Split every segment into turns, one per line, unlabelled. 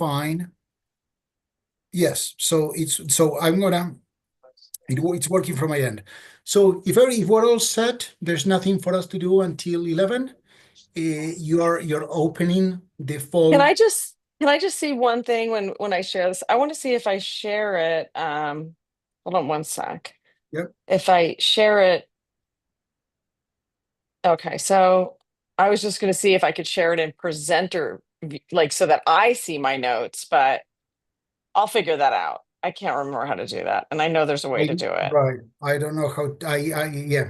fine. Yes, so it's working from my end. So if we're all set, there's nothing for us to do until 11. You're opening the
Can
fall.
I just can I just see one thing when I share this? I want to see if I share it. Hold on one sec.
Yep.
If I share it, okay. So I was just going to see if I could share it in presenter, like so that I see my notes, but I'll figure that out. I can't remember how to do that, and I know there's a way to do it.
Right. I don't know how yeah.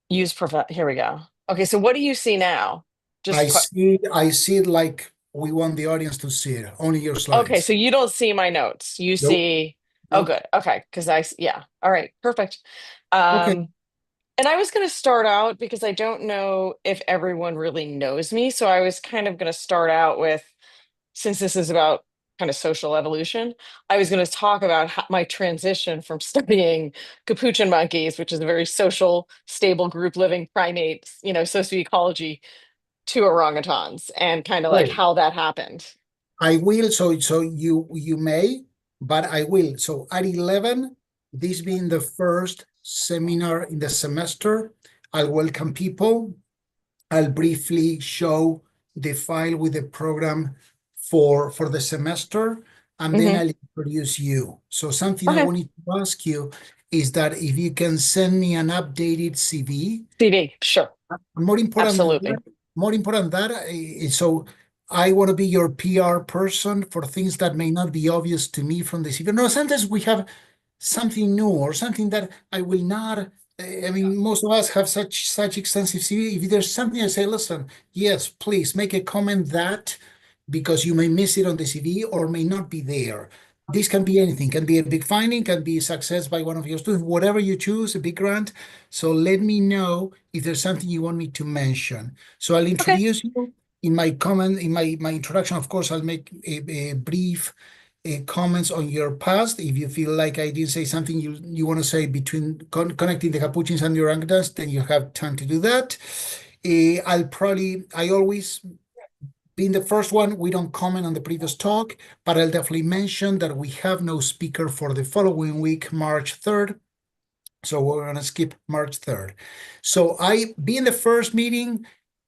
Use prevent. Here we go. Okay, so what do you see now?
I
Just
see I see it like we want the audience to see it. Only your
okay, so
slides.
you don't see my notes. You
Nope.
see, oh,
Nope.
good. Okay, because yeah. All right, perfect.
Okay.
And I was going to start out because I don't know if everyone really knows me. So I was kind of going to start out with, since this is about kind of social evolution, I was going to talk about my transition from studying capuchin monkeys, which is a very social, stable group living primates, socioecology, to orangutans and kind of like
Great.
how that happened.
I will, so you may, but I will. So at 11, this being the first seminar in the semester, I'll welcome people. I'll briefly show the file with the program for the semester, and then
Hmm.
I'll introduce you. So something I
Okay.
wanted to ask you is that if you can send me an updated CV.
CV, sure.
More important than that,
Absolutely.
so I want to be your PR person for things that may not be obvious to me from the CV. No, sometimes we have something new or something that I will not. I mean, most of us have such extensive CV. If there's something I say, listen, yes, please make a comment that because you may miss it on the CV or may not be there. This can be anything, can be a big finding, can be success by one of your students, whatever you choose, a big grant. So let me know if there's something you want me to mention. So I'll
Okay.
introduce you in my comment, in my introduction. Of course, I'll make a brief comments on your past. If you feel like I didn't say something you want to say between connecting the capuchins and the orangutans, then you have time to do that. I always being the first one, we don't comment on the previous talk, but I'll definitely mention that we have no speaker for the following week, March 3rd. So we're going to skip March 3rd. So being the first meeting,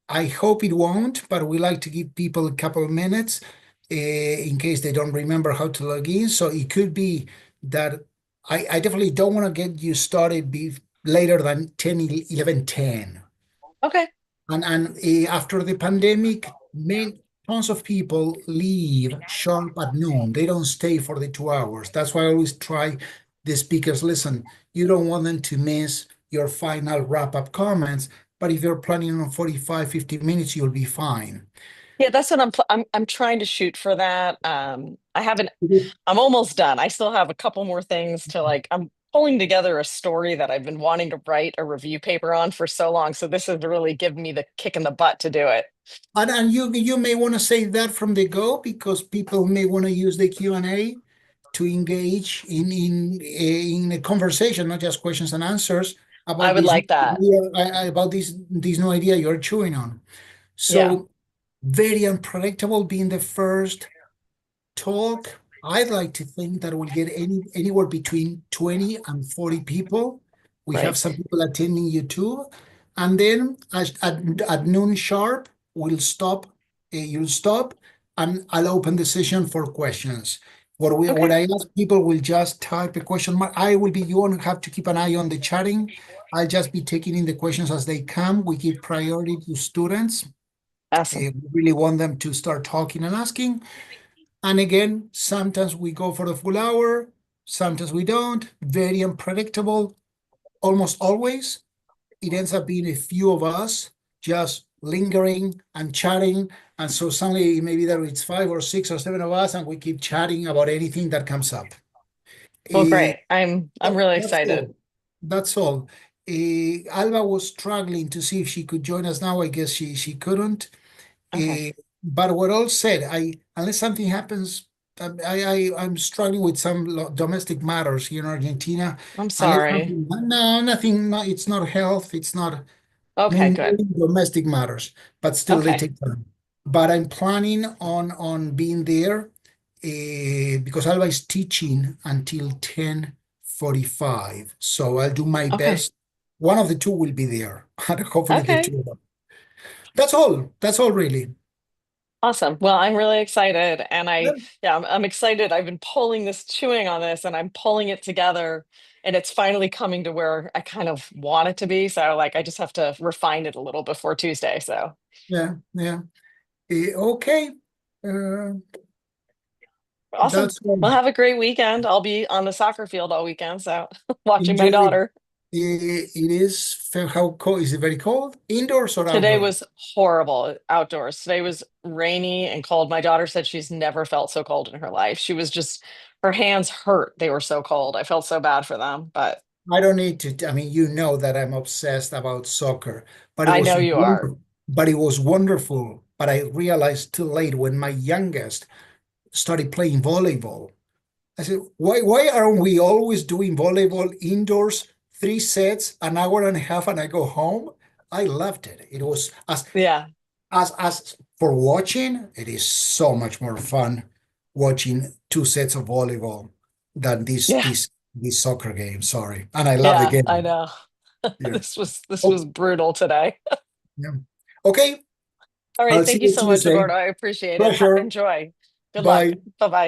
I hope it won't, but we like to give people a couple of minutes in case they don't remember how to log in. So it could be that I definitely don't want to get you started later than 10, 11, 10.
Okay.
And after the pandemic, tons of people leave sharp at noon. They don't stay for the 2 hours. That's why I always try the speakers, listen, you don't want them to miss your final wrap-up comments, but if you're planning on 45, 50 minutes, you'll be fine.
Yeah, that's what I'm trying to shoot for that. I haven't I'm almost done. I still have a couple more things to like I'm pulling together a story that I've been wanting to write a review paper on for so long. So this has really given me the kick in the butt to do it.
And you may want to say that from the go because people may want to use the Q&A to engage in a conversation, not just questions and answers
I
about
would
this
like that.
about this new idea you're chewing on.
Yeah.
So very unpredictable being the first talk. I'd like to think that we'll get anywhere between 20 and 40 people. We have
Right.
some people attending you too. And then at noon sharp, we'll stop. You'll stop, and I'll open the session for questions. What
Okay.
I ask people will just type a question mark. You won't have to keep an eye on the chatting. I'll just be taking in the questions as they come. We give priority to students.
Awesome.
We really want them to start talking and asking. And again, sometimes we go for the full hour, sometimes we don't. Very unpredictable. Almost always, it ends up being a few of us just lingering and chatting. And so suddenly maybe there it's 5 or 6 or 7 of us, and we keep chatting about anything that comes up.
Well,
Eh,
great. I'm really
that's
excited.
all. That's all. Alba was struggling to see if she could join us now. I guess she couldn't.
Okay.
But what all said, unless something happens, I'm struggling with some domestic matters here in Argentina.
I'm
Unless
sorry.
something, no, nothing, no, it's not health, it's not
Okay, good.
domestic matters, but still they
Okay.
take time. but I'm planning on being there because Alba is teaching until 10:45. So I'll do my
Okay.
best. One of the two will be there, and hopefully the
Okay.
two of them. That's all. That's all really.
Awesome. Well, I'm really excited. And
Yeah,
yeah, I'm excited. I've been pulling this, chewing on this, and I'm pulling it together. And it's finally coming to where I kind of want it to be. So, like, I just have to refine it a little before Tuesday. So,
yeah, yeah. Okay. Uh,
awesome.
that's all.
Well, have a great weekend. I'll be on the soccer field all weekend. So, watching my
Enjoy.
daughter.
It is how cold is it? Very cold? Indoors or
Today
outdoor?
was horrible outdoors. Today was rainy and cold. My daughter said she's never felt so cold in her life. She was just, her hands hurt. They were so cold. I felt so bad for them, but
I don't need to. I mean, you know that I'm obsessed about soccer, but it
I
was
know you are.
wonderful. But it was wonderful. But I realized too late when my youngest started playing volleyball. I said, why aren't we always doing volleyball indoors, 3 sets, an hour and a half, and I go home? I loved it. It was
Yeah.
as for watching, it is so much more fun watching 2 sets of volleyball than this
Yeah.
this this soccer game. Sorry, and I love the
Yeah, I
game.
know.
Yeah.
This
Oh,
was brutal today.
yeah. Okay.
All right.
I'll see
Thank you
you
so much,
Tuesday.
Eduardo. I appreciate it.
Pleasure.
Enjoy. Good luck.
Bye.
Bye-bye.